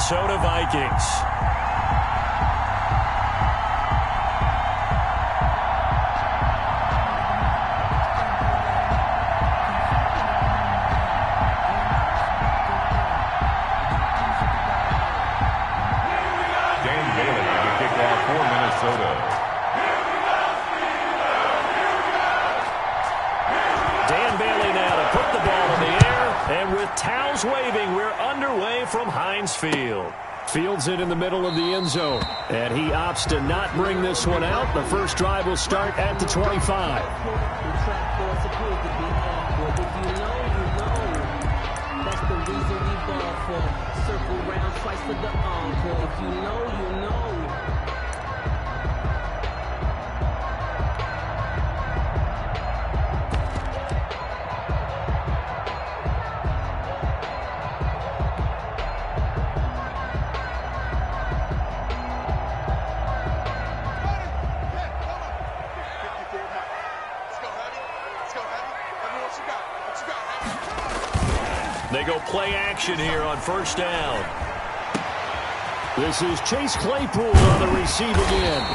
Minnesota Vikings. Dan Bailey now to put the ball in the air, and with towels waving, we're underway from Heinz Field. Fields it in the middle of the end zone, and he opts to not bring this one out. The first drive will start at the 25. That's the reason we ball for. Circle round twice for the encore. If you know, you know. They go play action here on first down. This is Chase Claypool on the receiving end.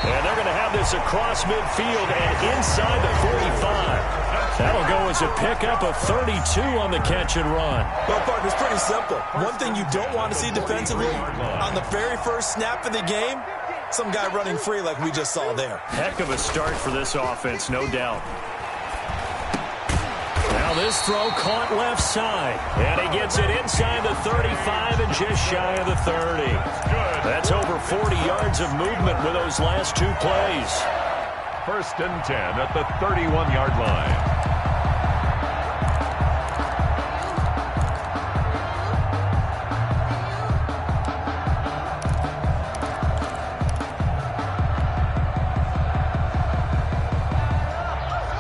And they're going to have this across midfield and inside the 45. That'll go as a pickup of 32 on the catch and run. Well, partner, it's pretty simple. One thing you don't want to see defensively, on the very first snap of the game, some guy running free like we just saw there. Heck of a start for this offense, no doubt. Now this throw caught left side, and he gets it inside the 35 and just shy of the 30. That's over 40 yards of movement with those last two plays. 1st and 10 at the 31-yard line.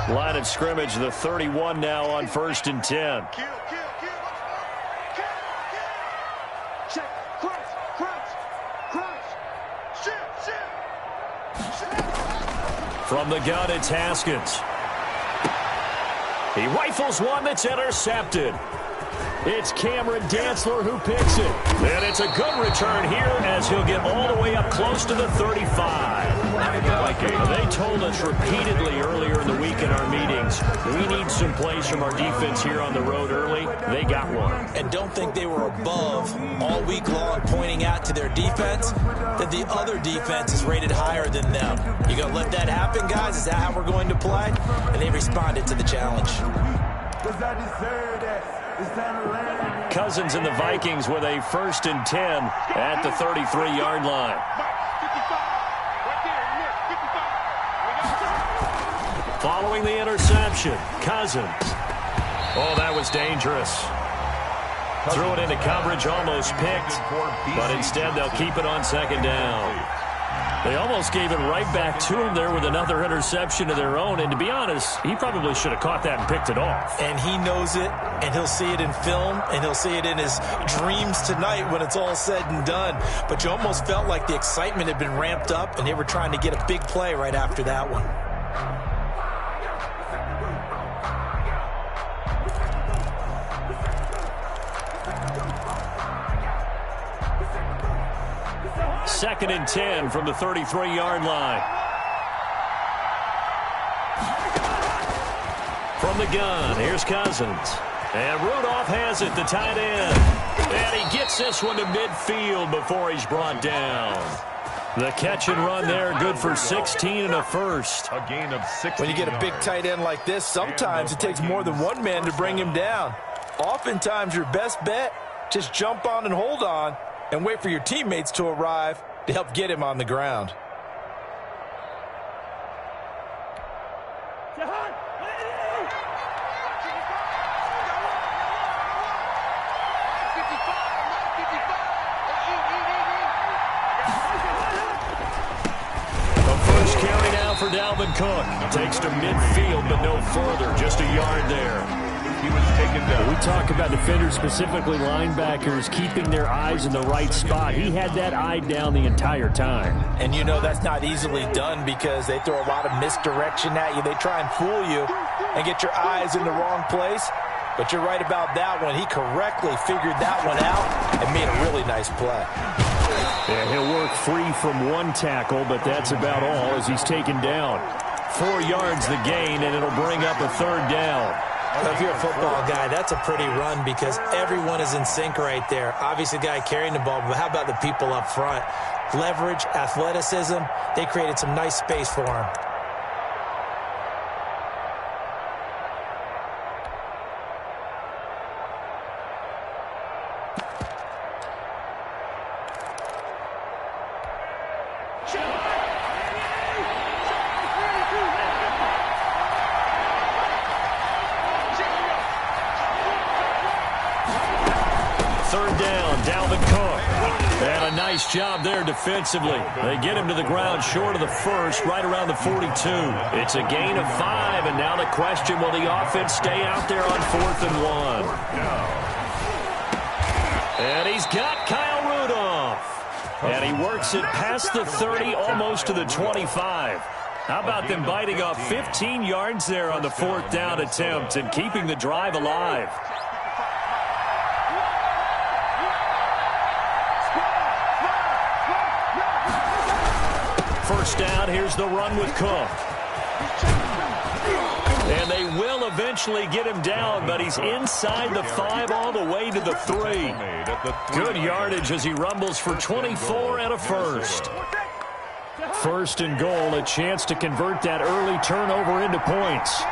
Line of scrimmage, the 31 now on 1st and 10. From the gun, it's Haskins. He rifles one that's intercepted. It's Cameron Dantzler who picks it. And it's a good return here as he'll get all the way up close to the 35. They told us repeatedly earlier in the week in our meetings, we need some plays from our defense here on the road early. They got one. And don't think they were above all week long pointing out to their defense that the other defense is rated higher than them. You going to let that happen, guys? Is that how we're going to play? And they responded to the challenge. Cousins and the Vikings with a 1st and 10 at the 33-yard line. Following the interception, Cousins. Oh, that was dangerous. Threw it into coverage, almost picked, but instead they'll keep it on 2nd down. They almost gave it right back to him there with another interception of their own, and to be honest, he probably should have caught that and picked it off. And he knows it, and he'll see it in film, and he'll see it in his dreams tonight when it's all said and done. But you almost felt like the excitement had been ramped up, and they were trying to get a big play right after that one. Second and 10 from the 33-yard line. From the gun, here's Cousins. And Rudolph has it, the tight end. And he gets this one to midfield before he's brought down. The catch and run there, good for 16 and a first. A gain of 16 When you get a big tight end like this, sometimes it takes more than one man to bring him down. Oftentimes, your best bet, just jump on and hold on and wait for your teammates to arrive to help get him on the ground. The first carry now for Dalvin Cook. Takes to midfield, but no further, just a yard there. He was taken down. We talk about defenders, specifically linebackers, keeping their eyes in the right spot. He had that eye down the entire time. And you know that's not easily done because they throw a lot of misdirection at you. They try and fool you and get your eyes in the wrong place. But you're right about that one. He correctly figured that one out and made a really nice play. Yeah, he'll work free from one tackle, but that's about all as he's taken down. 4 yards the gain, and it'll bring up a 3rd down. So if you're a football guy, that's a pretty run because everyone is in sync right there. Obviously, the guy carrying the ball, but how about the people up front? Leverage, athleticism, they created some nice space for him. Nice job there defensively. They get him to the ground short of the first, right around the 42. It's a gain of 5, and now the question, will the offense stay out there on 4th and 1? And he's got Kyle Rudolph. And he works it past the 30, almost to the 25. How about them biting off 15 yards there on the 4th down attempt and keeping the drive alive? First down, here's the run with Cook. And they will eventually get him down, but he's inside the 5 all the way to the 3. Good yardage as he rumbles for 24 and a first. First and goal, a chance to convert that early turnover into points.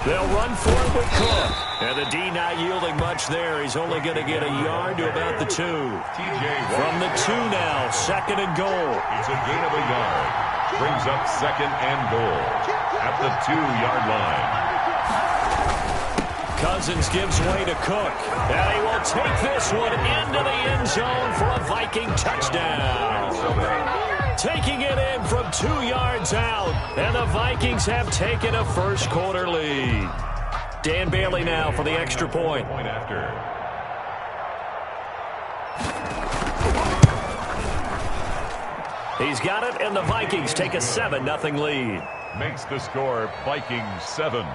They'll run for it with Cook. And the D not yielding much there. He's only going to get a yard to about the 2. From the 2 now, 2nd and goal. It's a gain of a yard. Brings up 2nd and goal at the 2-yard line. Cousins gives way to Cook. And he will take this one into the end zone for a Viking touchdown. Taking it in from 2 yards out. And the Vikings have taken a first quarter lead. Dan Bailey now for the extra point. He's got it, and the Vikings take a 7-0 lead. Makes the score Vikings 7,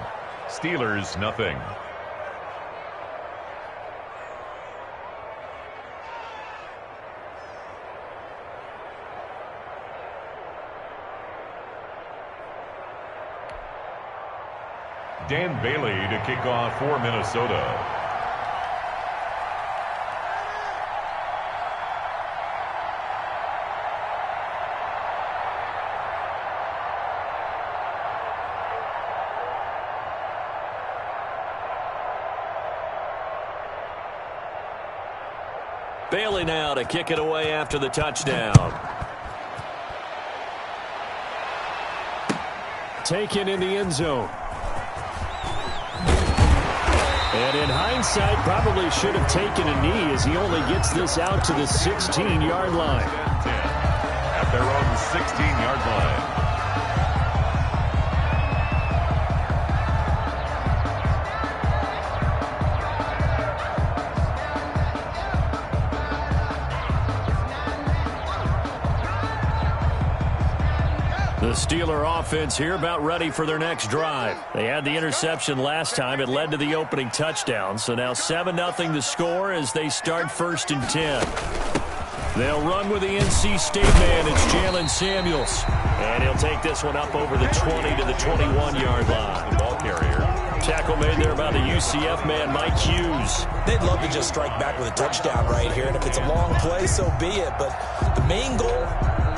Steelers 0. Dan Bailey to kick off for Minnesota. Bailey now to kick it away after the touchdown. Taken in the end zone. And in hindsight, probably should have taken a knee as he only gets this out to the 16-yard line. At their own 16-yard line. The Steeler offense here about ready for their next drive. They had the interception last time. It led to the opening touchdown. So now 7-0 the score as they start 1st and 10. They'll run with the NC State man. It's Jalen Samuels. And he'll take this one up over the 20 to the 21-yard line. The ball carrier. Tackle made there by the UCF man, Mike Hughes. They'd love to just strike back with a touchdown right here. And if it's a long play, so be it. But the main goal,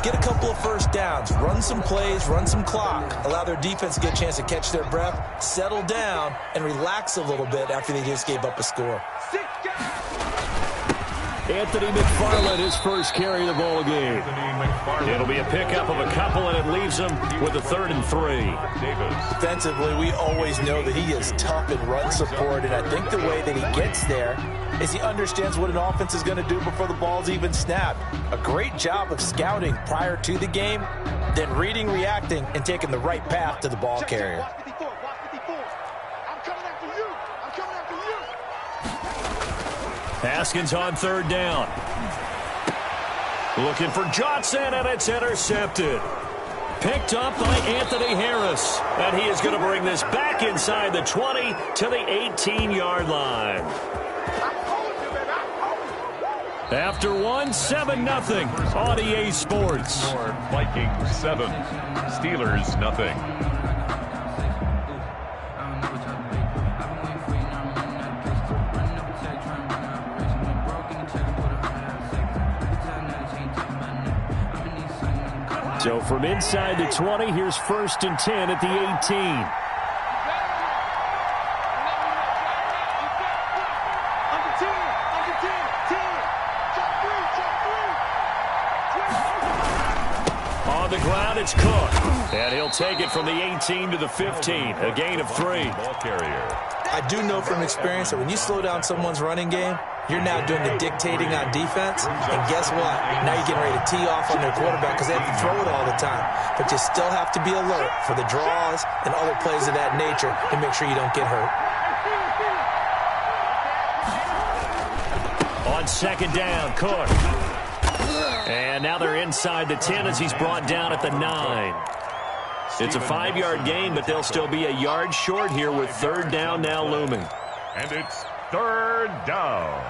get a couple of first downs, run some plays, run some clock, allow their defense to get a chance to catch their breath, settle down, and relax a little bit after they just gave up a score. Anthony McFarland, his first carry of the ball game. It'll be a pickup of a couple, and it leaves him with a 3rd and 3. Defensively, we always know that he is tough in run support, and I think the way that he gets there is he understands what an offense is going to do before the ball's even snapped. A great job of scouting prior to the game, then reading, reacting, and taking the right path to the ball carrier. Haskins on 3rd down. Looking for Johnson, and it's intercepted. picked up by Anthony Harris. And he is going to bring this back inside the 20 to the 18-yard line. After 7-0 on EA Sports. Vikings 7, Steelers nothing. So from inside the 20, here's 1st and 10 at the 18. On the ground, it's Cook. And he'll take it from the 18 to the 15, a gain of 3. Ball carrier. I do know from experience that when you slow down someone's running game, you're now doing the dictating on defense. And guess what? Now you're getting ready to tee off on their quarterback because they have to throw it all the time. But you still have to be alert for the draws and other plays of that nature to make sure you don't get hurt. On 2nd down, Cook. And now they're inside the 10 as he's brought down at the 9. It's a 5-yard gain, but they'll still be a yard short here with 3rd down now looming. And it's 3rd down.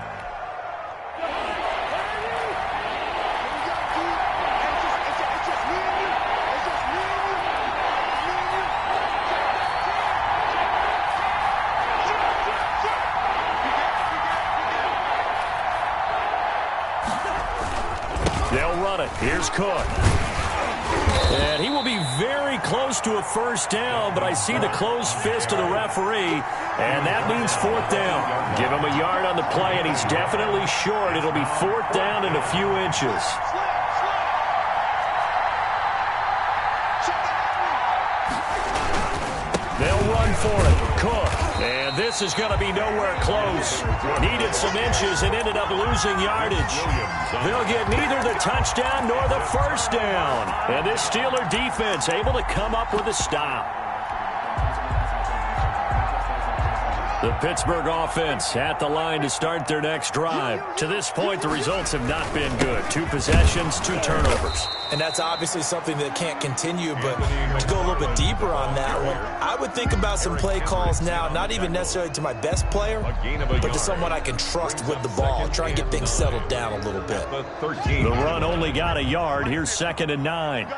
They'll run it. Here's Cook. And he will be very close to a 1st down, but I see the closed fist of the referee, and that means 4th down. Give him a yard on the play, and he's definitely short. It'll be 4th down and a few inches. They'll run for it. Cook. And this is going to be nowhere close. Needed some inches and ended up losing yardage. They'll get neither the touchdown nor the 1st down. And this Steeler defense able to come up with a stop. The Pittsburgh offense at the line to start their next drive. To this point, the results have not been good. 2 possessions, 2 turnovers. And that's obviously something that can't continue, but to go a little bit deeper on that one, I would think about some play calls now, not even necessarily to my best player, but to someone I can trust with the ball. Try and get things settled down a little bit. The run only got a yard. Here's 2nd and 9.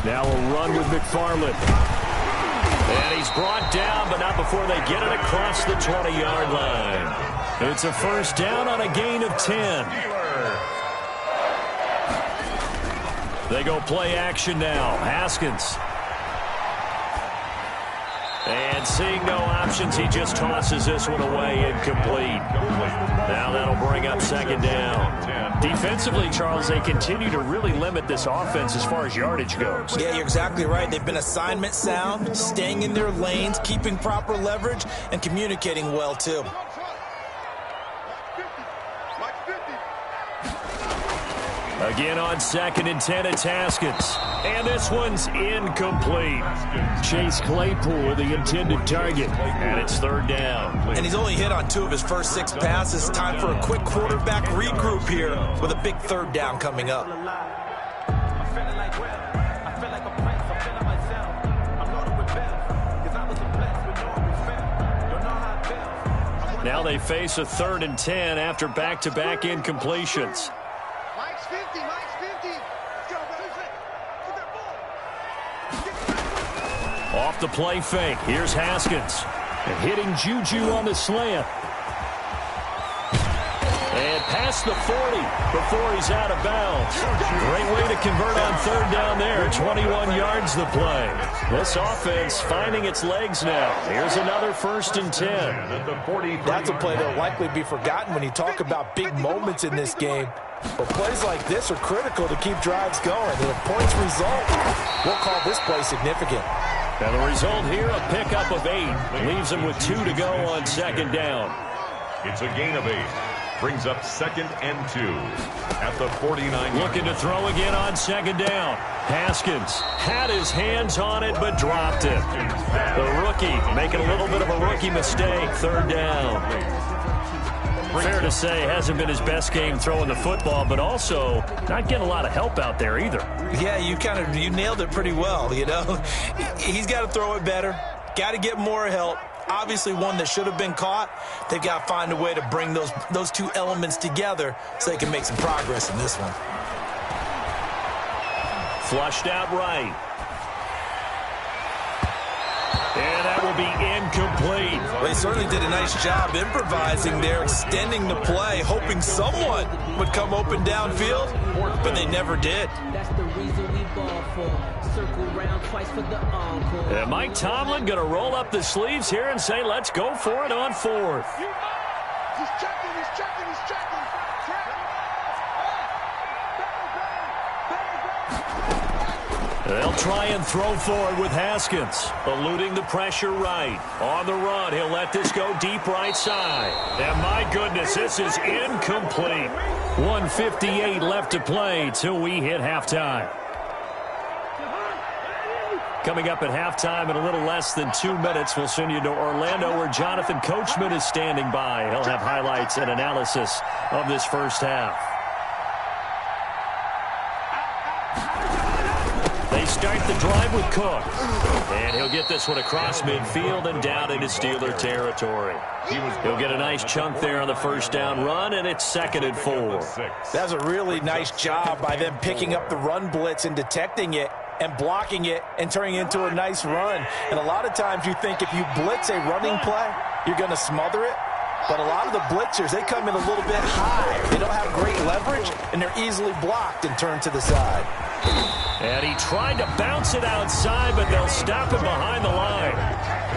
Now a run with McFarland. And he's brought down, but not before they get it across the 20-yard line. It's a 1st down on a gain of 10. They go play action now. Haskins. And seeing no options, he just tosses this one away incomplete. Now that'll bring up 2nd down. Defensively, Charles, they continue to really limit this offense as far as yardage goes. Yeah, you're exactly right. They've been assignment sound, staying in their lanes, keeping proper leverage, and communicating well, too. Again on 2nd and 10, it's Haskins. And this one's incomplete. Chase Claypool, the intended target. And it's 3rd down. And he's only hit on 2 of his first 6 passes. Time for a quick quarterback regroup here with a big 3rd down coming up. Now they face a 3rd and 10 after back-to-back incompletions. Off the play fake. Here's Haskins. And hitting Juju on the slant. And past the 40 before he's out of bounds. Great way to convert on 3rd down there. 21 yards the play. This offense finding its legs now. Here's another 1st and 10. That's a play that will likely be forgotten when you talk about big moments in this game. But plays like this are critical to keep drives going. And if points result, we'll call this play significant. And the result here, a pickup of 8. Leaves them with 2 to go on 2nd down. It's a gain of 8. Brings up 2nd and 2 at the 49. Looking to throw again on 2nd down. Haskins had his hands on it but dropped it. The rookie making a little bit of a rookie mistake. 3rd down. Fair to say, hasn't been his best game throwing the football, but also not getting a lot of help out there either. Yeah, you nailed it pretty well, you know. He's got to throw it better. Got to get more help. Obviously one that should have been caught. They've got to find a way to bring those two elements together so they can make some progress in this one. Flushed out right. And that will be incomplete. Well, they certainly did a nice job improvising there, extending the play, hoping someone would come open downfield, but they never did. That's the reason we ball for. Circle round twice for the encore. And Mike Tomlin going to roll up the sleeves here and say, let's go for it on 4th. He's checking, he's checking, he's checking. They'll try and throw forward with Haskins, eluding the pressure right. On the run, he'll let this go deep right side. And my goodness, this is incomplete. 1:58 left to play till we hit halftime. Coming up at halftime in a little less than 2 minutes, we'll send you to Orlando where Jonathan Coachman is standing by. He'll have highlights and analysis of this first half. They start the drive with Cook. And he'll get this one across midfield and down into Steeler territory. He'll get a nice chunk there on the 1st down run, and it's 2nd and 4. That's a really nice job by them picking up the run blitz and detecting it and blocking it and turning it into a nice run. And a lot of times you think if you blitz a running play, you're going to smother it. But a lot of the blitzers, they come in a little bit high. They don't have great leverage, and they're easily blocked and turned to the side. And he tried to bounce it outside, but they'll stop him behind the line.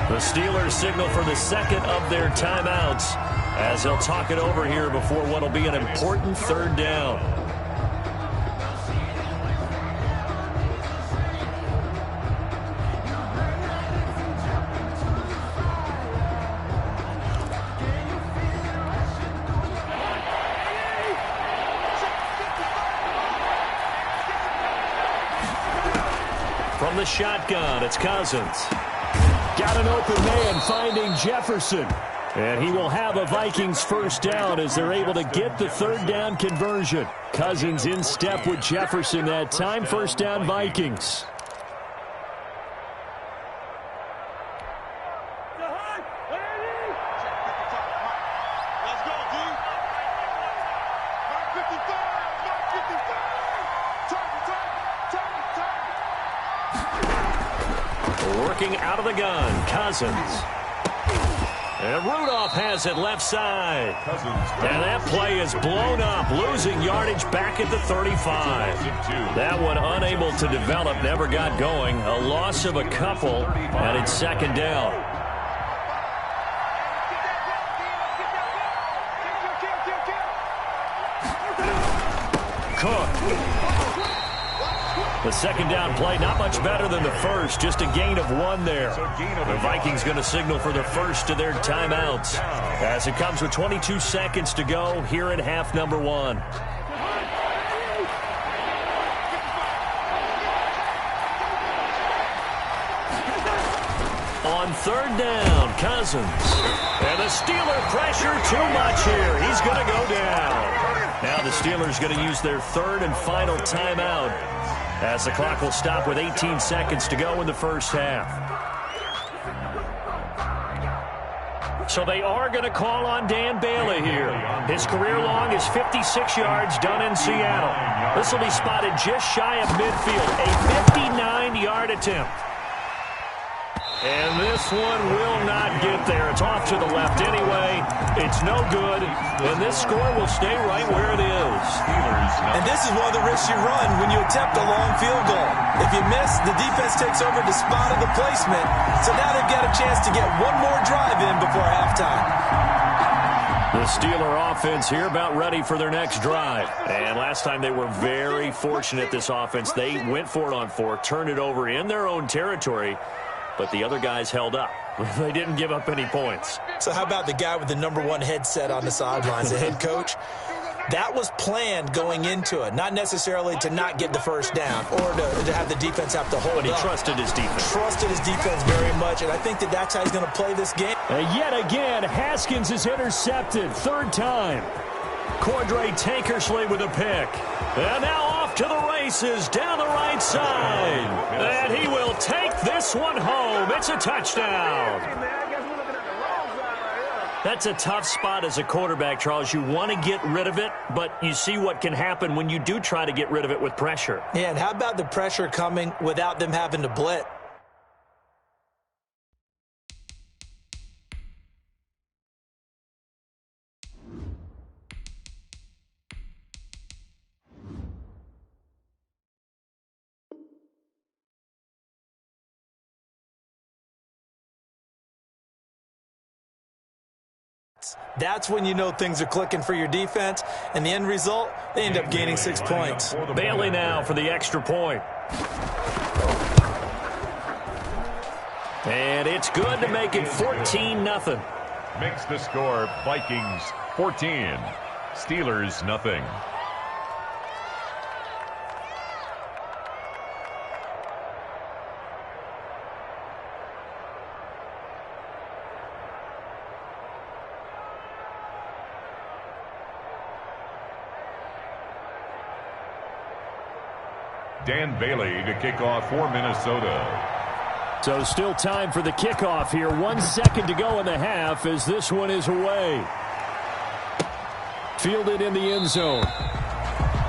The Steelers signal for the 2nd of their timeouts as they'll talk it over here before what will be an important 3rd down. From the shotgun, it's Cousins. Got an open man finding Jefferson. And he will have a Vikings 1st down as they're able to get the 3rd down conversion. Cousins in step with Jefferson that time. 1st down Vikings. Working out of the gun, Cousins. And Rudolph has it left side. And that play is blown up, losing yardage back at the 35. That one unable to develop, never got going. A loss of a couple, and it's 2nd down. Cook. The 2nd down play, not much better than the first, just a gain of 1 there. The Vikings going to signal for the 1st of their timeouts as it comes with 22 seconds to go here in half number 1. On 3rd down, Cousins. And the Steeler pressure too much here. He's going to go down. Now the Steelers going to use their 3rd and final timeout as the clock will stop with 18 seconds to go in the first half. So they are going to call on Dan Bailey here. His career long is 56 yards done in Seattle. This will be spotted just shy of midfield, a 59-yard attempt. And this one will not get there. It's off to the left anyway. It's no good. And this score will stay right where it is. And this is one of the risks you run when you attempt a long field goal. If you miss, the defense takes over the spot of the placement. So now they've got a chance to get one more drive in before halftime. The Steeler offense here about ready for their next drive. And last time they were very fortunate, this offense. They went for it on 4, turned it over in their own territory. but the other guys held up. They didn't give up any points. So how about the guy with the #1 headset on the sidelines, the head coach? That was planned going into it, not necessarily to not get the first down or to have the defense have to hold up. But he trusted his defense. Trusted his defense very much, and I think that's how he's going to play this game. Yet again, Haskins is intercepted. Third time. Cordray Tankersley with a pick. And now off to the races down the right side. And he will take this one home. It's a touchdown. That's a tough spot as a quarterback, Charles. You want to get rid of it, but you see what can happen when you do try to get rid of it with pressure. Yeah, and how about the pressure coming without them having to blitz? That's when you know things are clicking for your defense, and the end result, they end up gaining 6 points. Bailey now for the extra point. And it's good to make it 14-0. Makes the score Vikings 14, Steelers nothing. Dan Bailey to kick off for Minnesota. So still time for the kickoff here. 1 second to go in the half as this one is away. Fielded in the end zone.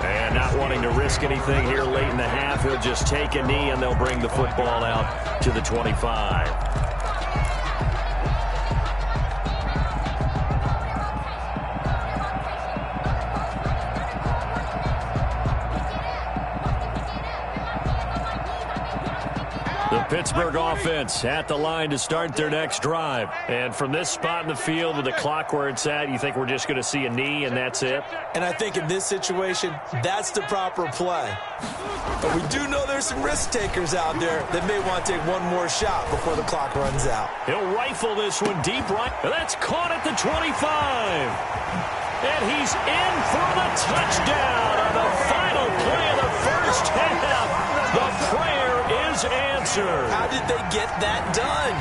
And not wanting to risk anything here late in the half, he'll just take a knee and they'll bring the football out to the 25. Pittsburgh offense at the line to start their next drive. And from this spot in the field with the clock where it's at, you think we're just going to see a knee and that's it? And I think in this situation, that's the proper play. But we do know there's some risk takers out there that may want to take one more shot before the clock runs out. He'll rifle this one deep right. That's caught at the 25. And he's in for the touchdown on the final play of the first half. The prayer is answered. How did they get that done?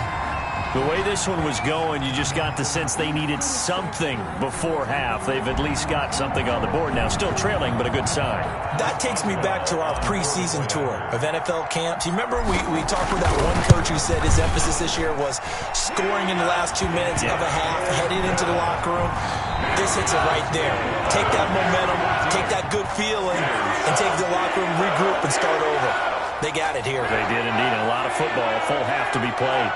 The way this one was going, you just got the sense they needed something before half. They've at least got something on the board now. Still trailing, but a good sign. That takes me back to our preseason tour of NFL camps. You remember we talked with that one coach who said his emphasis this year was scoring in the last 2 minutes of a half, heading into the locker room. This hits it right there. Take that momentum, take that good feeling, and take the locker room, regroup, and start over. They got it here. They did indeed. A lot of football, a full half to be played.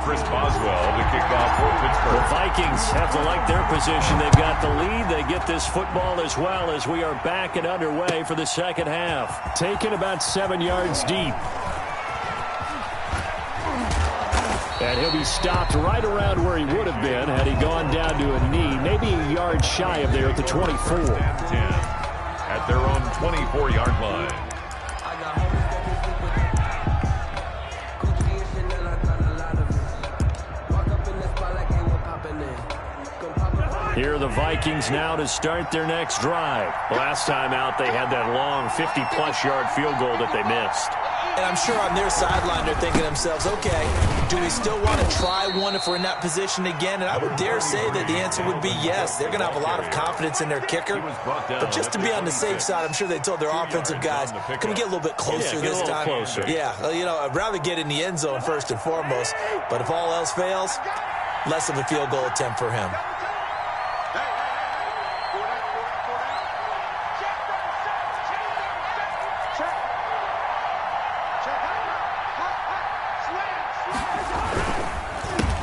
Chris Boswell to kick off for Pittsburgh. The Vikings have to like their position. They've got the lead. They get this football as well as we are back and underway for the second half. Taken about 7 yards deep. And he'll be stopped right around where he would have been had he gone down to a knee, maybe a yard shy of there at the 24. 10 at their own 24-yard line. Here are the Vikings now to start their next drive. Last time out, they had that long 50-plus yard field goal that they missed. And I'm sure on their sideline they're thinking to themselves, okay, do we still want to try one if we're in that position again? And I would dare say that the answer would be yes. They're going to have a lot of confidence in their kicker. But just to be on the safe side, I'm sure they told their offensive guys, can we get a little bit closer this time? Closer. Yeah, you know, I'd rather get in the end zone first and foremost. But if all else fails, less of a field goal attempt for him.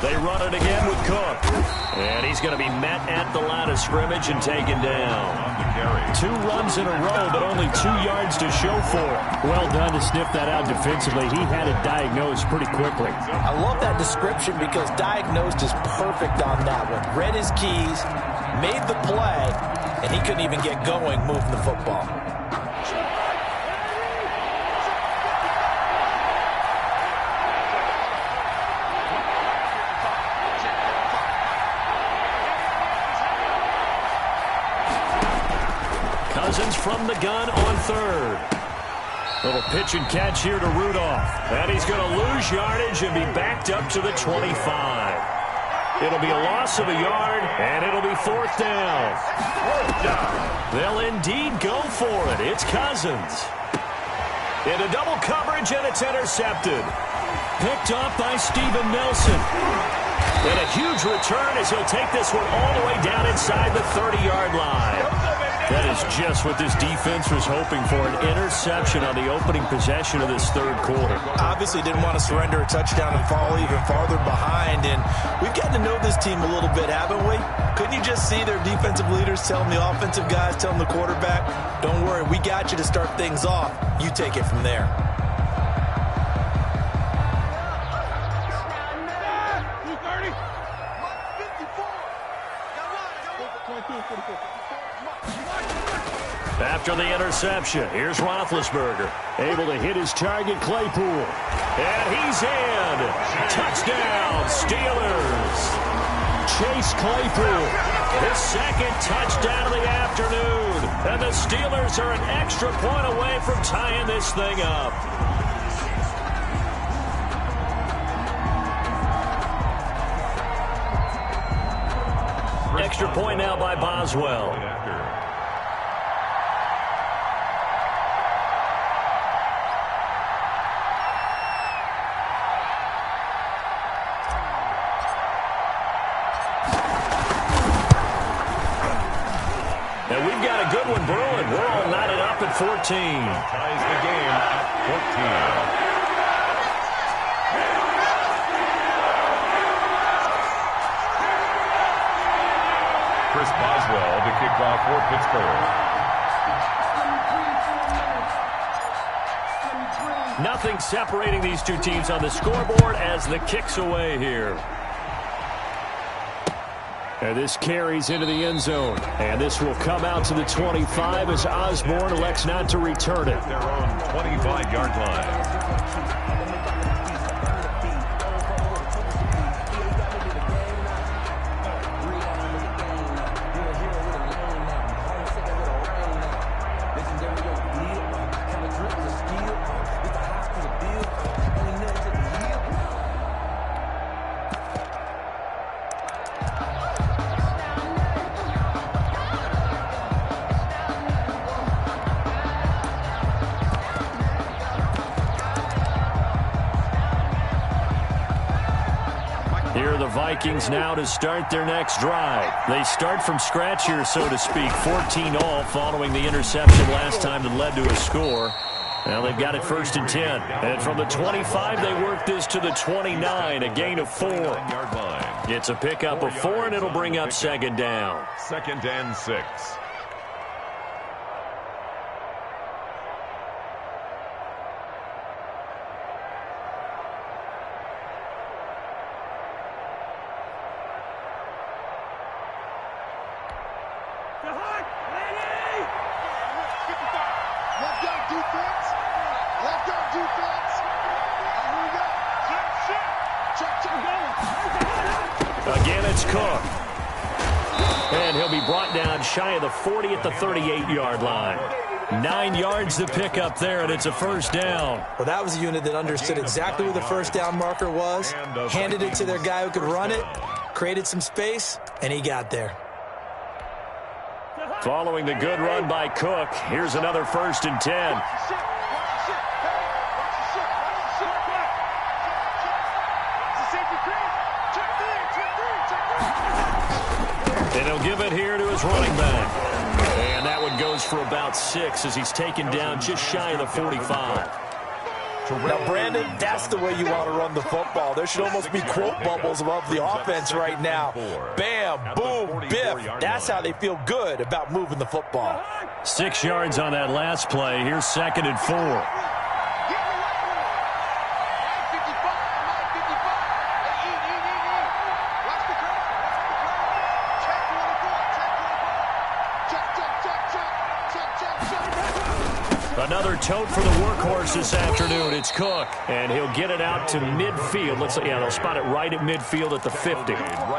They run it again with Cook. And he's going to be met at the line of scrimmage and taken down. 2 runs in a row, but only 2 yards to show for it. Well done to sniff that out defensively. He had it diagnosed pretty quickly. I love that description because diagnosed is perfect on that one. Read his keys, made the play, and he couldn't even get going moving the football. Cousins from the gun on third. Little pitch and catch here to Rudolph. And he's going to lose yardage and be backed up to the 25. It'll be a loss of a yard, and it'll be fourth down. They'll indeed go for it. It's Cousins. Into double coverage, and it's intercepted. Picked off by Steven Nelson. And a huge return as he'll take this one all the way down inside the 30-yard line. That is just what this defense was hoping for, an interception on the opening possession of this third quarter. Obviously didn't want to surrender a touchdown and fall even farther behind, and we've gotten to know this team a little bit, haven't we? Couldn't you just see their defensive leaders telling the offensive guys, telling the quarterback, don't worry, we got you to start things off. You take it from there. After the interception, here's Roethlisberger, able to hit his target, Claypool. And he's in. Touchdown, Steelers. Chase Claypool, his second touchdown of the afternoon. And the Steelers are an extra point away from tying this thing up. Extra point now by Boswell. And we've got a good one brewing. We're all knotted up at 14. Ties the game at 14. Chris Boswell to kick off for Pittsburgh. Nothing separating these two teams on the scoreboard as the kick's away here. And this carries into the end zone. And this will come out to the 25 as Osborne elects not to return it. Their own 25-yard line. Vikings now to start their next drive. They start from scratch here, so to speak. 14-all following the interception last time that led to a score. Now they've got it first and 10. And from the 25, they work this to the 29, a gain of 4. It's a pickup of 4, and it'll bring up second down. Second and 6. Again, it's Cook. And he'll be brought down shy of the 40 at the 38-yard line. 9 yards to pick up there, and it's a first down. Well, that was a unit that understood exactly where the first down marker was, handed it to their guy who could run it, created some space, and he got there. Following the good run by Cook, here's another first and 10. And he'll give it here to his running back. And that one goes for about 6 as he's taken down just shy of the 45. Now, Brandon, that's the way you want to run the football. There should almost be quote bubbles above the offense right now. Bam, boom, biff. That's how they feel good about moving the football. 6 yards on that last play. Here's second and 4. Another tote for the workhorse this afternoon. It's Cook, and he'll get it out to midfield. They'll spot it right at midfield at the 50.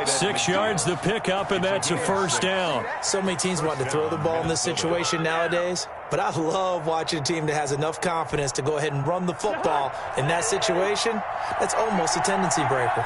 6 yards the pickup, and that's a first down. So many teams want to throw the ball in this situation nowadays, but I love watching a team that has enough confidence to go ahead and run the football in that situation. That's almost a tendency breaker.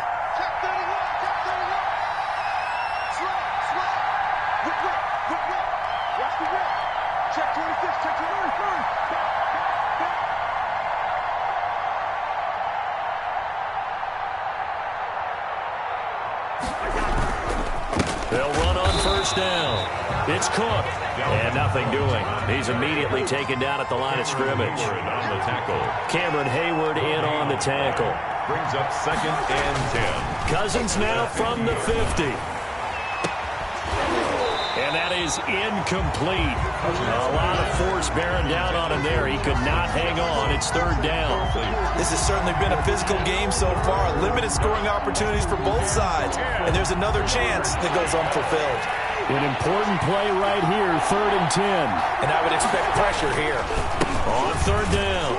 They'll run on first down. It's Cook, and nothing doing. He's immediately taken down at the line of scrimmage. On the tackle. Cameron Hayward in on the tackle. Brings up 2nd and 10. Cousins now from the 50. And that is incomplete. A lot of force bearing down on him there. He could not hang on. It's 3rd down. This has certainly been a physical game so far. Limited scoring opportunities for both sides. And there's another chance that goes unfulfilled. An important play right here, 3rd and 10. And I would expect pressure here. On 3rd down,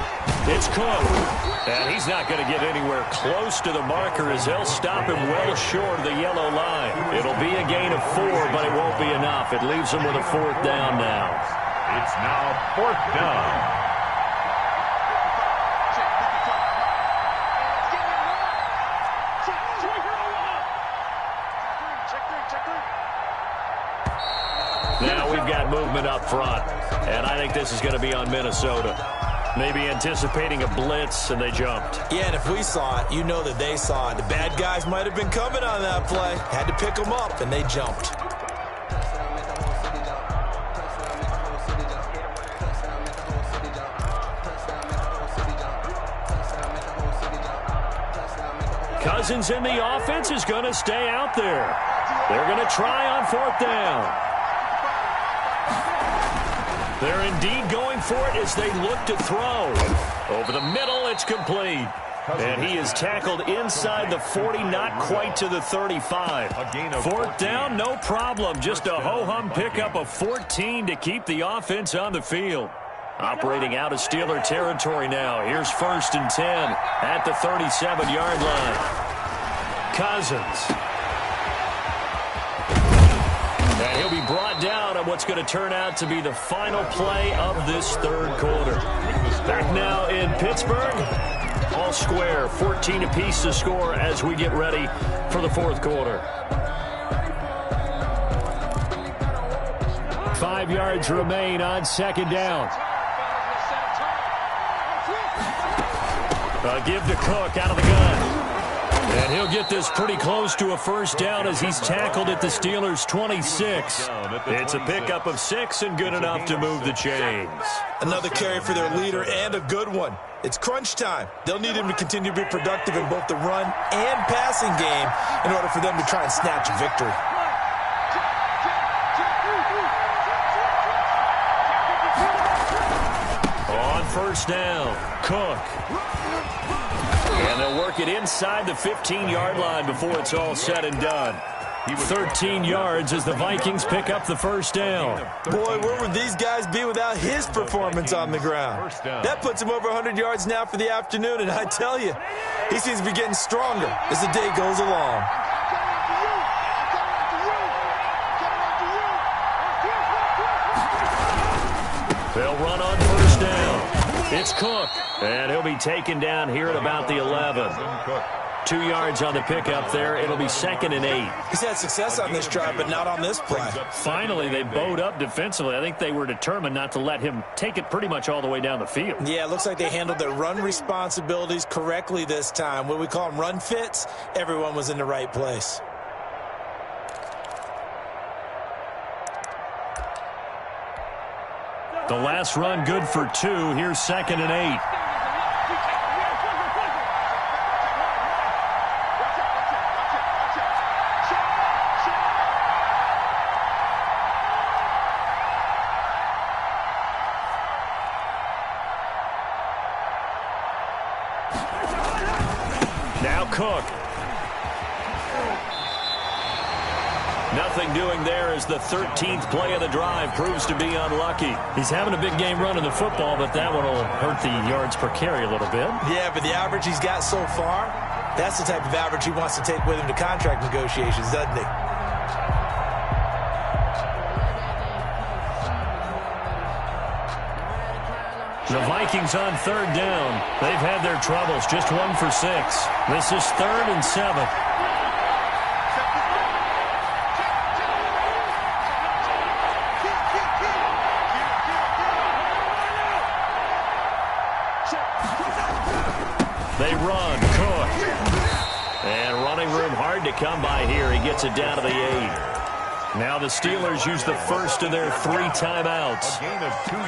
it's Cook. And he's not going to get anywhere close to the marker as they'll stop him well short of the yellow line. It'll be a gain of 4, but it won't be enough. It leaves him with a 4th down now. It's now 4th down. Now we've got movement up front, and I think this is going to be on Minnesota. Maybe anticipating a blitz, and they jumped. Yeah, and if we saw it, you know that they saw it. The bad guys might have been coming on that play. Had to pick them up, and they jumped. Cousins in the offense is going to stay out there. They're going to try on 4th down. They're indeed going for it as they look to throw. Over the middle, it's complete. And he is tackled inside the 40, not quite to the 35. 4th down, no problem. Just a ho-hum pickup of 14 to keep the offense on the field. Operating out of Steeler territory now. Here's 1st and 10 at the 37-yard line. Cousins. And he'll be brought down on what's going to turn out to be the final play of this 3rd quarter. Back now in Pittsburgh. All square, 14 apiece to score as we get ready for the 4th quarter. 5 yards remain on 2nd down. A give to Cook out of the gun. And he'll get this pretty close to a 1st down as he's tackled at the Steelers' 26. It's a pickup of 6 and good enough to move the chains. Another carry for their leader and a good one. It's crunch time. They'll need him to continue to be productive in both the run and passing game in order for them to try and snatch a victory. On 1st down, Cook. And they'll work it inside the 15-yard line before it's all said and done. 13 yards as the Vikings pick up the 1st down. Boy, where would these guys be without his performance on the ground? That puts him over 100 yards now for the afternoon, and I tell you, he seems to be getting stronger as the day goes along. They'll run on 1st down. It's Cook, and he'll be taken down here at about the 11. 2 yards on the pickup there. It'll be 2nd and 8. He's had success on this drive, but not on this play. Finally, they bowed up defensively. I think they were determined not to let him take it pretty much all the way down the field. Yeah, it looks like they handled their run responsibilities correctly this time. What we call them run fits, everyone was in the right place. The last run good for 2. Here's 2nd and 8. Now Cook. Nothing doing there as the 13th play of the drive proves to be unlucky. He's having a big game running the football, but that one will hurt the yards per carry a little bit. Yeah, but the average he's got so far, that's the type of average he wants to take with him to contract negotiations, doesn't he? The Vikings on third down. They've had their troubles, just 1 for 6. This is 3rd and 7. They run, Cook. And running room hard to come by here. He gets it down to the 8. Now the Steelers use the first of their 3 timeouts.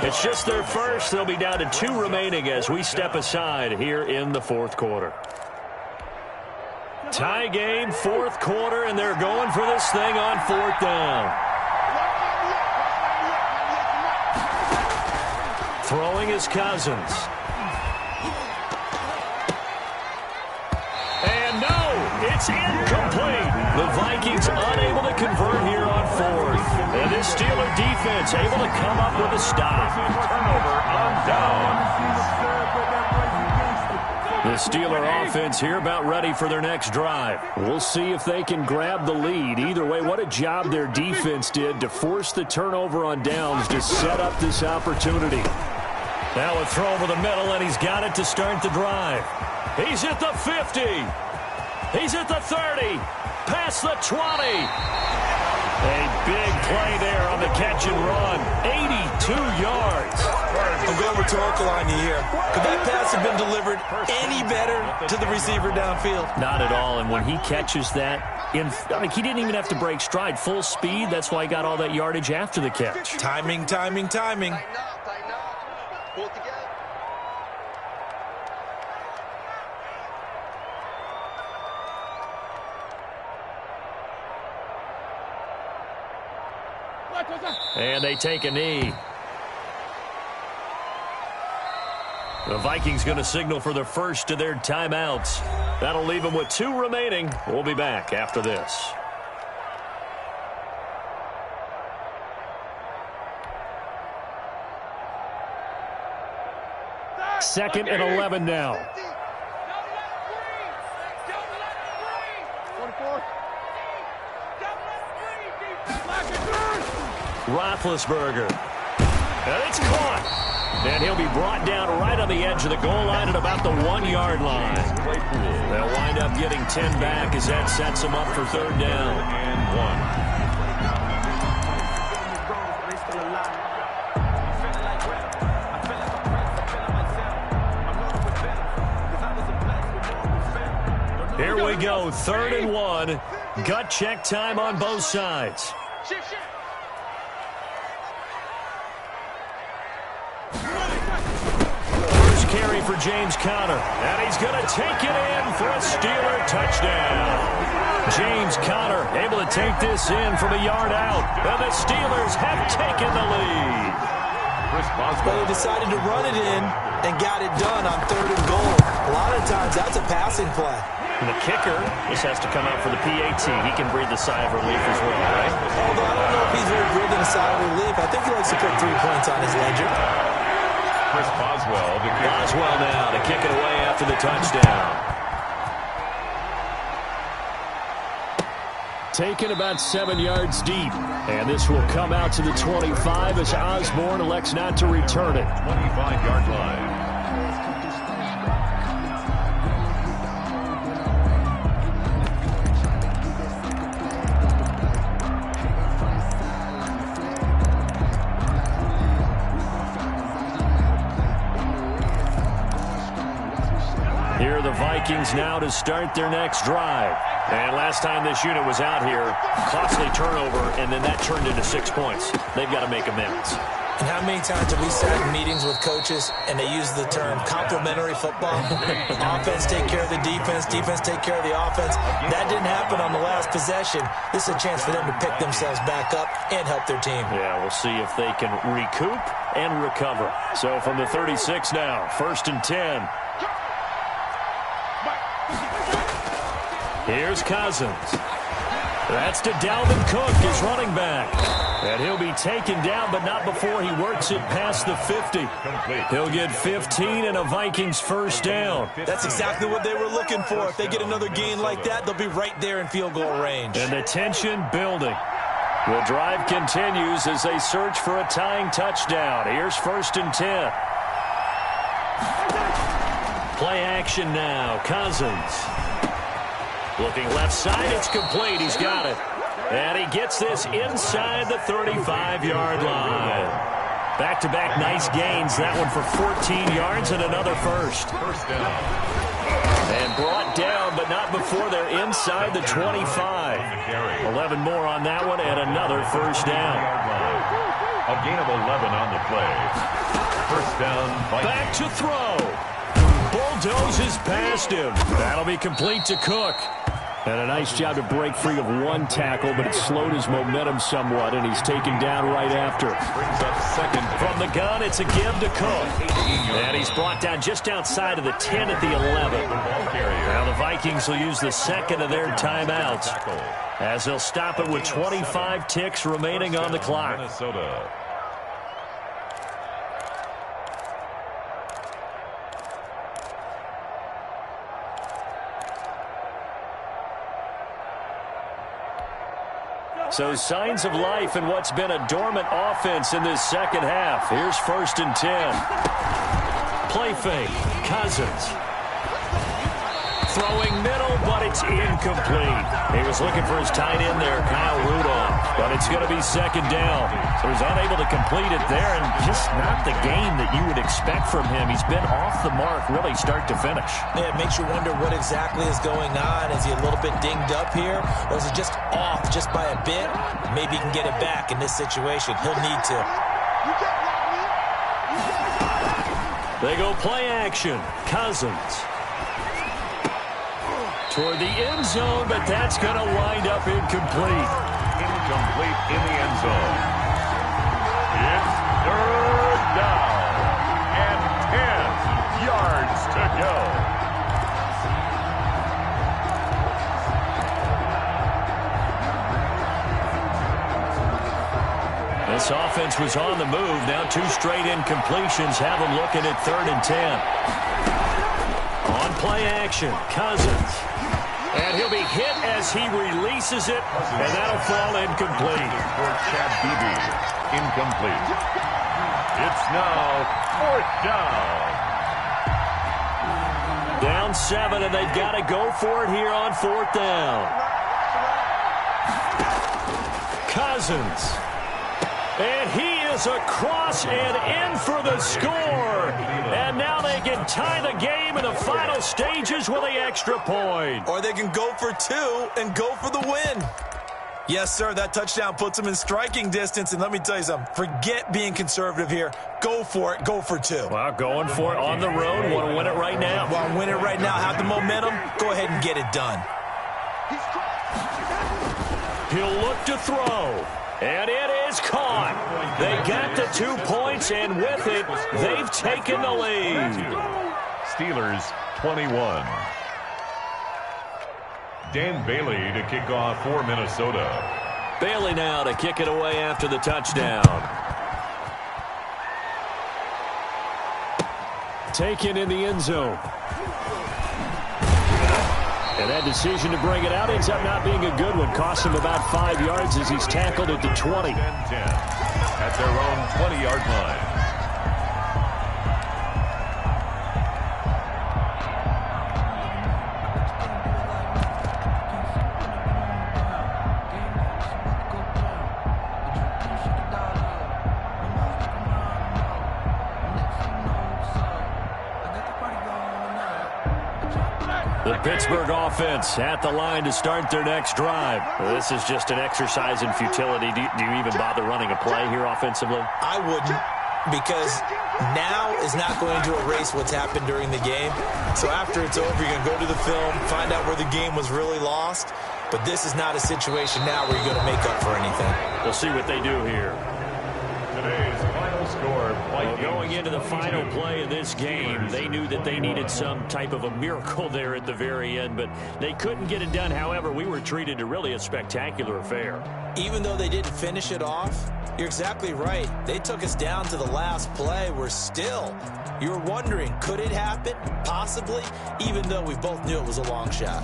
It's just their first. They'll be down to 2 remaining as we step aside here in the 4th quarter. Tie game, 4th quarter, and they're going for this thing on 4th down. Throwing is Cousins. And no, it's incomplete. The Vikings unable to convert here on 4th. And this Steeler defense able to come up with a stop. Turnover on down. The Steeler offense here about ready for their next drive. We'll see if they can grab the lead. Either way, what a job their defense did to force the turnover on downs to set up this opportunity. Now a throw over the middle, and he's got it to start the drive. He's at the 50. He's at the 30. Past the 20. A big play there on the catch and run. 82 yards. I'm going rhetorical on you here. Could that pass have been delivered any better to the receiver downfield? Not at all. And when he catches that, he didn't even have to break stride. Full speed. That's why he got all that yardage after the catch. Timing, timing, timing. Pull together. And they take a knee. The Vikings going to signal for the first of their timeouts. That'll leave them with 2 remaining. We'll be back after this. Second and 11 now. Roethlisberger. And it's caught. And he'll be brought down right on the edge of the goal line at about the 1-yard line. They'll wind up getting 10 back as that sets them up for 3rd down. And 1. Here we go, 3rd and 1. Gut check time on both sides. First carry for James Conner. And he's going to take it in for a Steeler touchdown. James Conner able to take this in from a yard out. And the Steelers have taken the lead. But they decided to run it in and got it done on 3rd and goal. A lot of times that's a passing play. And the kicker just has to come out for the PAT. He can breathe a sigh of relief as well, right? Although I don't know if he's really breathing a sigh of relief. I think he likes to put 3 points on his ledger. Chris Boswell to kick. Boswell now to kick it away after the touchdown. Taken about 7 yards deep. And this will come out to the 25 as Osborne elects not to return it. 25-yard line. Here are the Vikings now to start their next drive. And last time this unit was out here, costly turnover, and then that turned into 6 points. They've got to make amends. And how many times have we sat in meetings with coaches and they use the term complementary football? Offense take care of the defense, defense take care of the offense. That didn't happen on the last possession. This is a chance for them to pick themselves back up and help their team. Yeah, we'll see if they can recoup and recover. So from the 36 now, 1st and 10. Here's Cousins. That's to Dalvin Cook, his running back. And he'll be taken down, but not before he works it past the 50. He'll get 15 and a Vikings first down. That's exactly what they were looking for. If they get another gain like that, they'll be right there in field goal range. And the tension building. The drive continues as they search for a tying touchdown. Here's 1st and 10. Play action now. Cousins. Looking left side, it's complete. He's got it. And he gets this inside the 35-yard line. Back-to-back nice gains. That one for 14 yards and another first. First down. And brought down, but not before they're inside the 25. 11 more on that one and another first down. A gain of 11 on the play. First down. Back to throw. Bulldozes past him. That'll be complete to Cook. And a nice job to break free of one tackle, but it slowed his momentum somewhat, and he's taken down right after. Brings up second. From the gun, it's a give to Cook. And he's brought down just outside of the 10 at the 11. Now the Vikings will use the second of their timeouts, as they'll stop it with 25 ticks remaining on the clock. Minnesota. So signs of life in what's been a dormant offense in this second half. Here's 1st and 10. Play fake. Cousins. Throwing middle, but it's incomplete. He was looking for his tight end there, Kyle Rudolph, but it's going to be second down. So he's unable to complete it there, and just not the game that you would expect from him. He's been off the mark really start to finish. Yeah, it makes you wonder what exactly is going on. Is he a little bit dinged up here, or is it just off just by a bit? Maybe he can get it back in this situation. He'll need to. They go play action. Cousins. Toward the end zone, but that's going to wind up incomplete. Incomplete in the end zone. It's 3rd down and 10 yards to go. This offense was on the move. Now 2 straight incompletions have them looking at 3rd and 10. On play action, Cousins. And he'll be hit as he releases it, and that'll fall incomplete. For Chad Beebe, incomplete. It's now 4th down. Down 7, and they've got to go for it here on 4th down. Cousins. And he is across and in for the score. And now they can tie the game in the final stages with the extra point. Or they can go for 2 and go for the win. Yes, sir, that touchdown puts them in striking distance. And let me tell you something, forget being conservative here. Go for it, go for 2. Well, going for it on the road. Want to win it right now? Want to win it right now, have the momentum, go ahead and get it done. He'll look to throw. And it is caught. They got the 2 points, and with it, they've taken the lead. Steelers 21. Dan Bailey to kick off for Minnesota. Bailey now to kick it away after the touchdown. Taken in the end zone. And that decision to bring it out ends up not being a good one. Cost him about 5 yards as he's tackled at the 20. 10-10 at their own 20-yard line. The Pittsburgh offense at the line to start their next drive. This is just an exercise in futility. Do you even bother running a play here offensively? I wouldn't, because now is not going to erase what's happened during the game. So after it's over, you're going to go to the film, find out where the game was really lost. But this is not a situation now where you're going to make up for anything. We'll see what they do here. Today's final score, Vikings Going into the final play of this game, they knew that they needed some type of a miracle there at the very end, but they couldn't get it done. However, we were treated to really a spectacular affair. Even though they didn't finish it off, you're exactly right. They took us down to the last play. You were wondering, could it happen? Possibly, even though we both knew it was a long shot.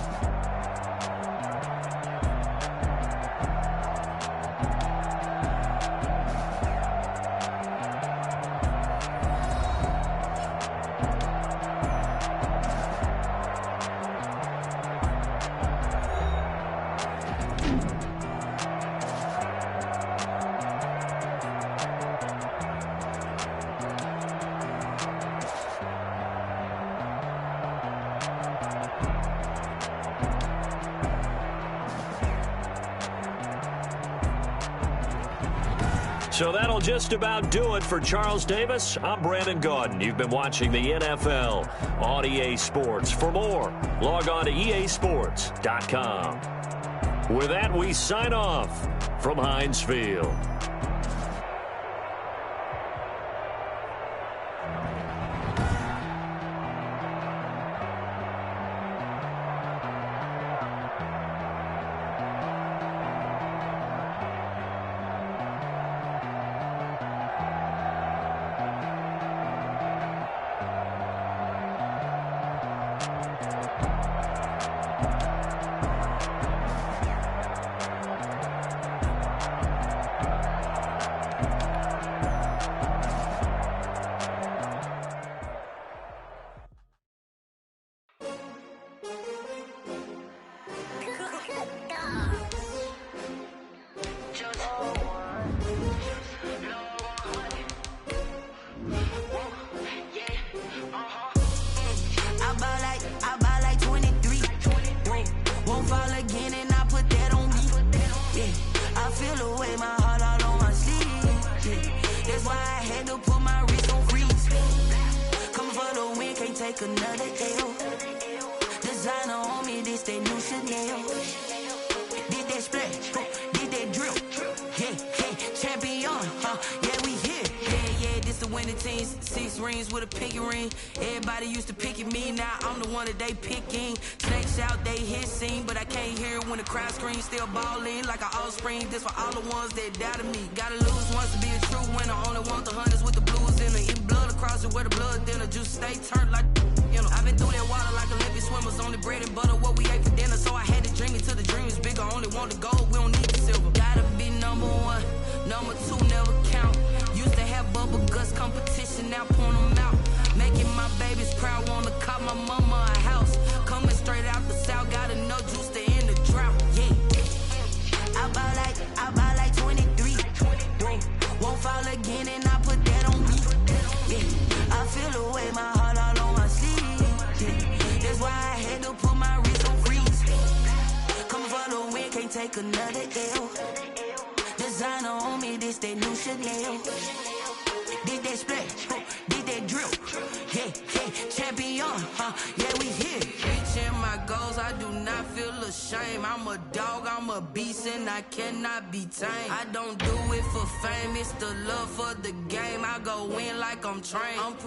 So that'll just about do it for Charles Davis. I'm Brandon Gaudin. You've been watching the NFL on EA Sports. For more, log on to easports.com. With that, we sign off from Heinz Field. Another L. Designer on me, this they new Chanel. Did that splash, did that drill. Yeah, champion, yeah, we here. Yeah, this the winning team. 6 rings with a pinky ring. Everybody used to pick at me, now I'm the one that they picking. Snakes out, they hit scene, but I can't hear it when the crowd screams. Still ballin' like an offspring. This for all the ones that doubted me. Gotta lose once to be a true winner. Only want the hunters with the blues in it. Eat blood across it where the blood dinner. Juice stay turned like, you know. I've been through that water like Olympic swimmers. Only bread and butter, what we ate for dinner. So I had to dream it till the dream is bigger. Only want the gold, we don't need the silver. Gotta be number 1, number 2 never count. Used to have bubble guts competition, now point them out. Making my babies proud, wanna cop my mama a house. Coming straight out the south, gotta know juice to end the drought. Yeah, I buy like 23. Won't fall again, and I put that on me. Yeah, I feel the way, my heart all on my sleeve. Yeah, that's why I had to put my wrist on freeze. Coming for the win, can't take another L. Designer on me, this that new Chanel. Did that splash, did that drill. Yeah, champion, yeah, we here. Reaching my goals, I do not feel ashamed. I'm a dog, I'm a beast, and I cannot be tamed. I don't do it for fame, it's the love for the game. I go in like I'm trained.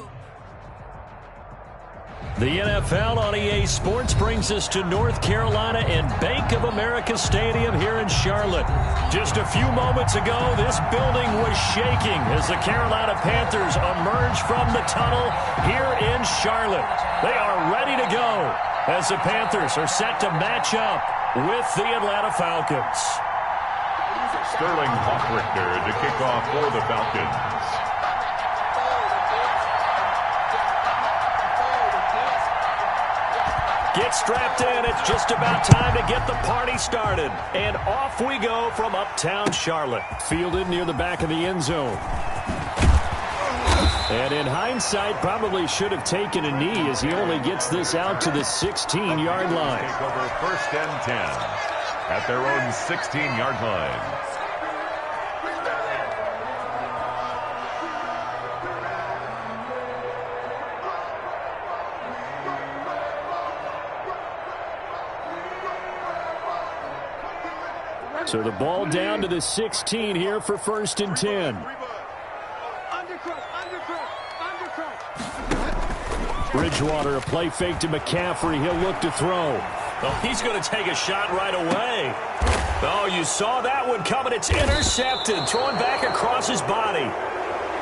The NFL on EA Sports brings us to North Carolina and Bank of America Stadium here in Charlotte. Just a few moments ago, this building was shaking as the Carolina Panthers emerge from the tunnel here in Charlotte. They are ready to go as the Panthers are set to match up with the Atlanta Falcons. Sterling Hoffrichter to kick off for the Falcons. Get strapped in. It's just about time to get the party started. And off we go from uptown Charlotte. Fielded near the back of the end zone. And in hindsight, probably should have taken a knee as he only gets this out to the 16-yard line. Take over 1st and 10 at their own 16-yard line. So the ball down to the 16 here for 1st and 10. Bridgewater, a play fake to McCaffrey. He'll look to throw. Oh, he's going to take a shot right away. Oh, you saw that one coming. It's intercepted. Throwing back across his body.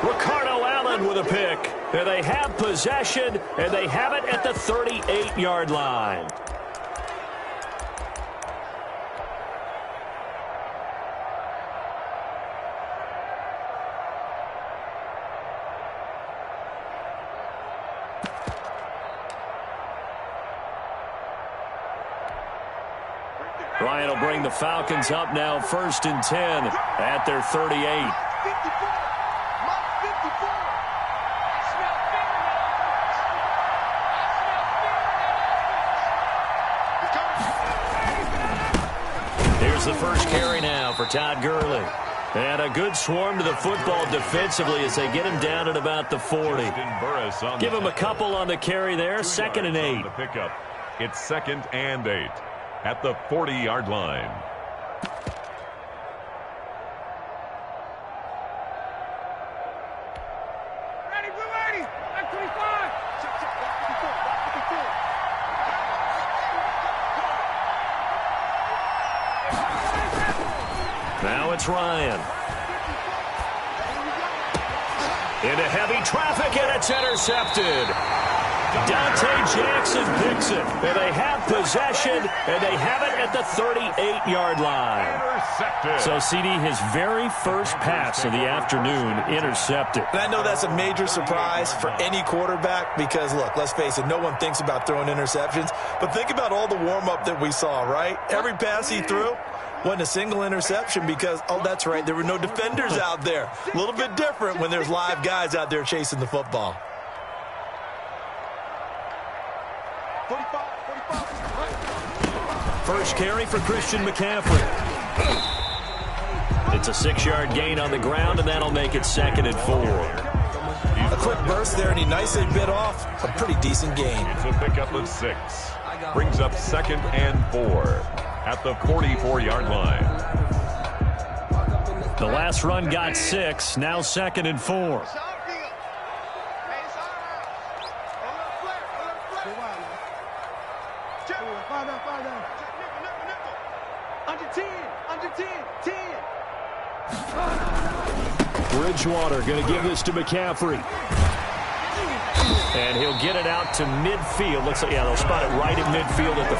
Ricardo Allen with a pick. And they have possession, and they have it at the 38-yard line. Ryan will bring the Falcons up now, 1st and 10 at their 38. Here's the first carry now for Todd Gurley. And a good swarm to the football defensively as they get him down at about the 40. Give him a couple on the carry there, 2nd and 8. It's 2nd and 8. At the 40-yard line. Ready, we're ready. I'm 25. Now it's Ryan. Into heavy traffic, and it's intercepted. Dante Jackson picks it, and they have possession, and they have it at the 38-yard line. So, CD, his very first pass of the afternoon intercepted. And I know that's a major surprise for any quarterback because, look, let's face it, no one thinks about throwing interceptions. But think about all the warm-up that we saw, right? Every pass he threw wasn't a single interception because, oh, that's right, there were no defenders out there. A little bit different when there's live guys out there chasing the football. 45. First carry for Christian McCaffrey. It's a 6-yard gain on the ground, and that'll make it 2nd and 4. A quick burst there, and he nicely bit off a pretty decent gain. It's a pickup of 6. Brings up 2nd and 4 at the 44-yard line. The last run got 6, now 2nd and 4. Bridgewater going to give this to McCaffrey. And he'll get it out to midfield. Looks like, yeah, they'll spot it right at midfield at the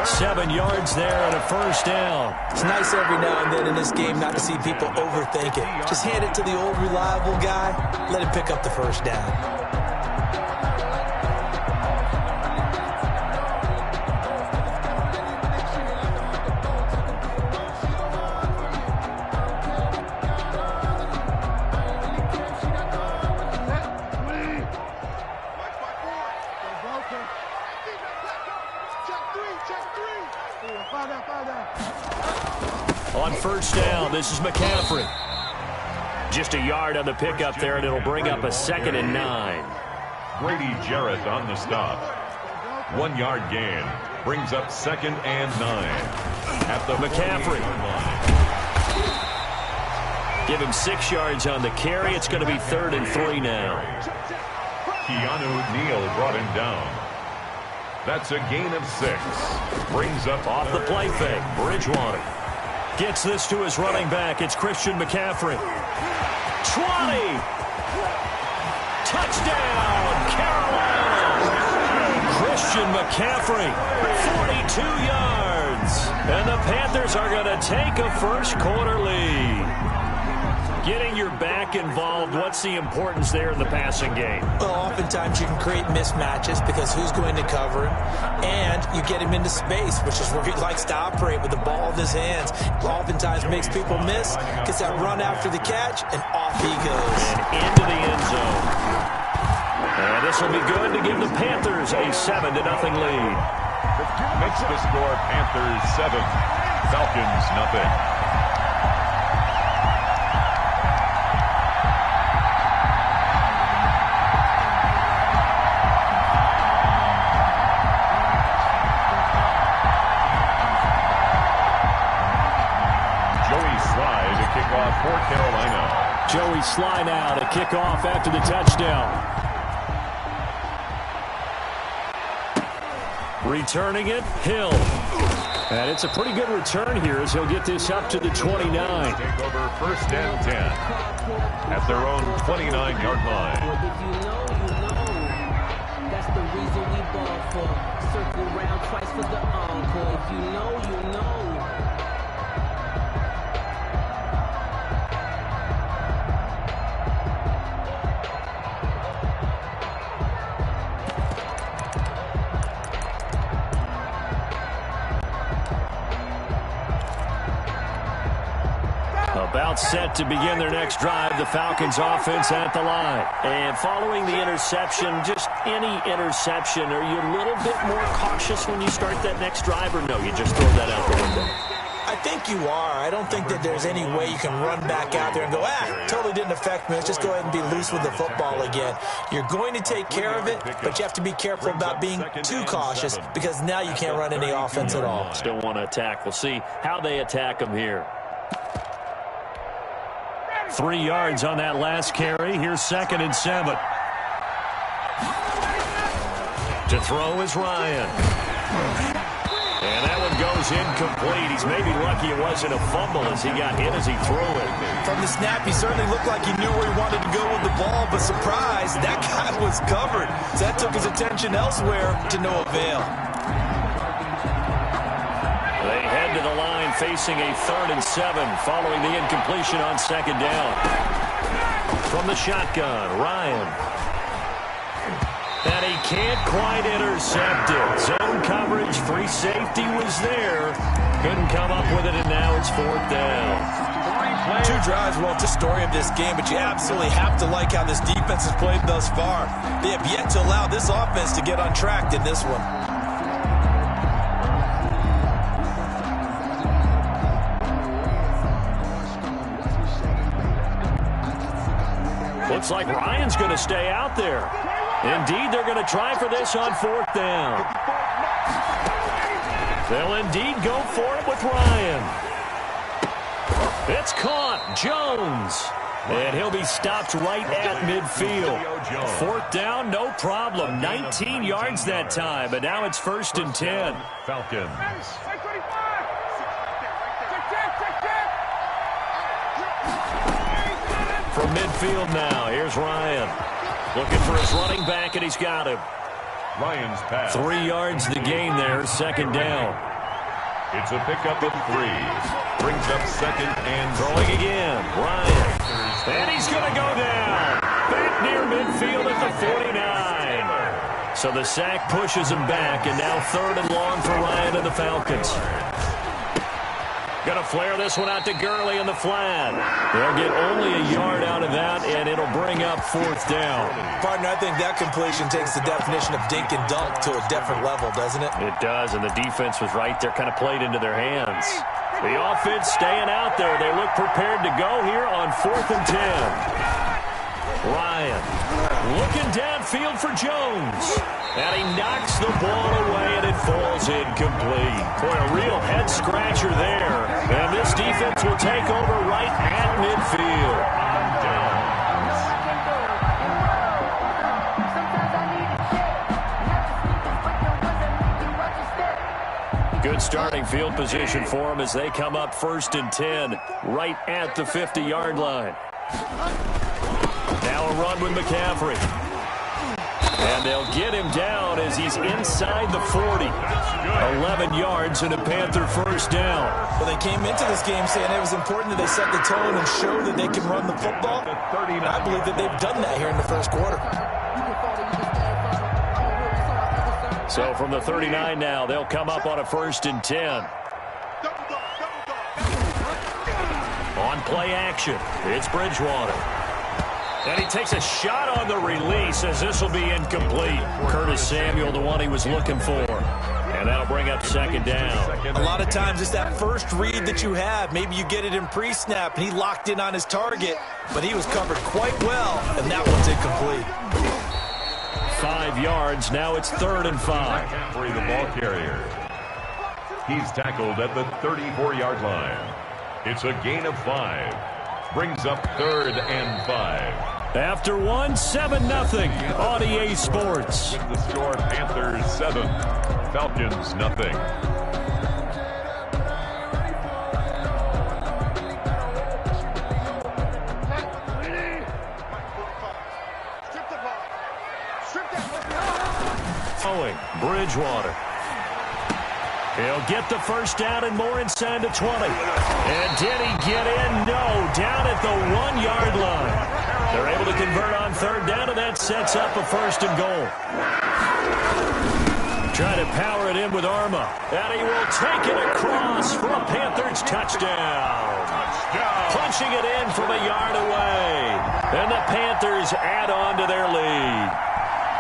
50. 7 yards there and a first down. It's nice every now and then in this game not to see people overthink it. Just hand it to the old reliable guy. Let him pick up the first down. On first down, this is McCaffrey. Just a yard on the pickup there, and it'll bring up a 2nd and 9. Grady Jarrett on the stop. 1 yard gain. Brings up 2nd and 9. At the McCaffrey. Give him 6 yards on the carry. It's going to be 3rd and 3 now. Keanu Neal brought him down. That's a gain of 6. Brings up Off the play fake, Bridgewater. Gets this to his running back. It's Christian McCaffrey. 20. Touchdown, Carolina. Christian McCaffrey, 42 yards. And the Panthers are going to take a first quarter lead. Getting your back involved, what's the importance there in the passing game? Well, oftentimes you can create mismatches because who's going to cover him? And you get him into space, which is where he likes to operate with the ball in his hands. Oftentimes makes people miss, gets that run after the catch, and off he goes. And into the end zone. And this will be good to give the Panthers a 7-0 lead. makes the score Panthers 7, Falcons nothing. For Carolina. Joey Sly now to kick off after the touchdown. Returning it, Hill. And it's a pretty good return here as he'll get this up to the 29. Take over first and 10 at their own 29-yard line. If you know, you know. That's the reason we ball for. Circle round twice for the encore. If you know, you know. About set to begin their next drive, the Falcons offense at the line. And following the interception, just any interception, are you a little bit more cautious when you start that next drive, or no, you just throw that out the window? I think you are. I don't think that there's any way you can run back out there and go, totally didn't affect me. Let's just go ahead and be loose with the football again. You're going to take care of it, but you have to be careful about being too cautious because now you can't run any offense at all. Still want to attack. We'll see how they attack them here. 3 yards on that last carry. Here's 2nd and 7. To throw is Ryan. And that one goes incomplete. He's maybe lucky it wasn't a fumble as he got hit as he threw it. From the snap, he certainly looked like he knew where he wanted to go with the ball, but surprise, that guy was covered. So that took his attention elsewhere to no avail. They head to the line facing a 3rd and 7 following the incompletion on 2nd down. From the shotgun, Ryan. And he can't quite intercept it. Zone coverage, free safety was there. Couldn't come up with it, and now it's 4th down. 2 drives, well, it's a story of this game, but you absolutely have to like how this defense has played thus far. They have yet to allow this offense to get untracked in this one. Looks like Ryan's going to stay out there. Indeed, they're going to try for this on 4th down. They'll indeed go for it with Ryan. It's caught. Jones. And he'll be stopped right at midfield. 4th down, no problem. 19 yards that time, but now it's 1st and 10. Falcons. From midfield now, here's Ryan. Looking for his running back, and he's got him. Ryan's pass. 3 yards the gain there, 2nd down. It's a pickup of 3. Brings up 2nd and throwing again. Ryan. And he's going to go down. Back near midfield at the 49. So the sack pushes him back, and now 3rd and long for Ryan and the Falcons. Going to flare this one out to Gurley in the flat. They'll get only a yard out of that, and it'll bring up 4th down. Partner, I think that completion takes the definition of dink and dunk to a different level, doesn't it? It does, and the defense was right there, kind of played into their hands. The offense staying out there. They look prepared to go here on 4th and 10. Ryan looking downfield for Jones. And he knocks the ball away, and it falls incomplete. Boy, a real head-scratcher there. And this defense will take over right at midfield. Good starting field position for them as they come up 1st and 10 right at the 50-yard line. Now a run with McCaffrey. And they'll get him down as he's inside the 40. 11 yards and a Panther 1st down. Well, they came into this game saying it was important that they set the tone and show that they can run the football. I believe that they've done that here in the 1st quarter. So from the 39 now, they'll come up on a 1st and 10. On play action, it's Bridgewater. And he takes a shot on the release as this will be incomplete. Curtis Samuel, the one he was looking for. And that'll bring up 2nd down. A lot of times it's that first read that you have. Maybe you get it in pre-snap, and he locked in on his target, but he was covered quite well, and that one's incomplete. 5 yards. Now it's 3rd and 5. For the ball carrier. He's tackled at the 34-yard line. It's a gain of 5. Brings up 3rd and 5. After one, 7-0 on EA Sports. The score, Panthers 7, Falcons nothing. Bridgewater. He'll get the first down and more inside the 20. And did he get in? No, down at the 1-yard line. They're able to convert on third down, and that sets up a first and goal. Trying to power it in with Arma. And he will take it across for a Panthers touchdown. Punching it in from a yard away. And the Panthers add on to their lead.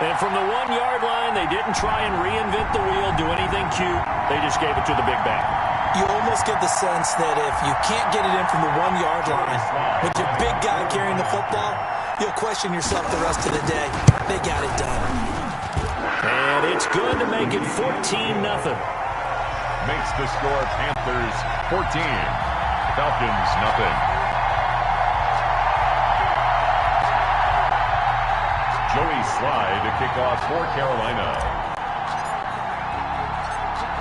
And from the 1-yard line, they didn't try and reinvent the wheel, do anything cute. They just gave it to the big back. You almost get the sense that if you can't get it in from the 1-yard line with your big guy carrying the football, you'll question yourself the rest of the day. They got it done. And it's good to make it 14-0. Makes the score Panthers 14, Falcons nothing. Joey Slye to kick off for Carolina.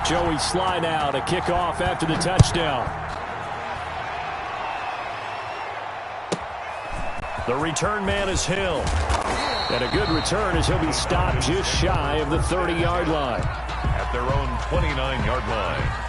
Joey Slye now to kick off after the touchdown. The return man is Hill. And a good return as he'll be stopped just shy of the 30-yard line. At their own 29-yard line.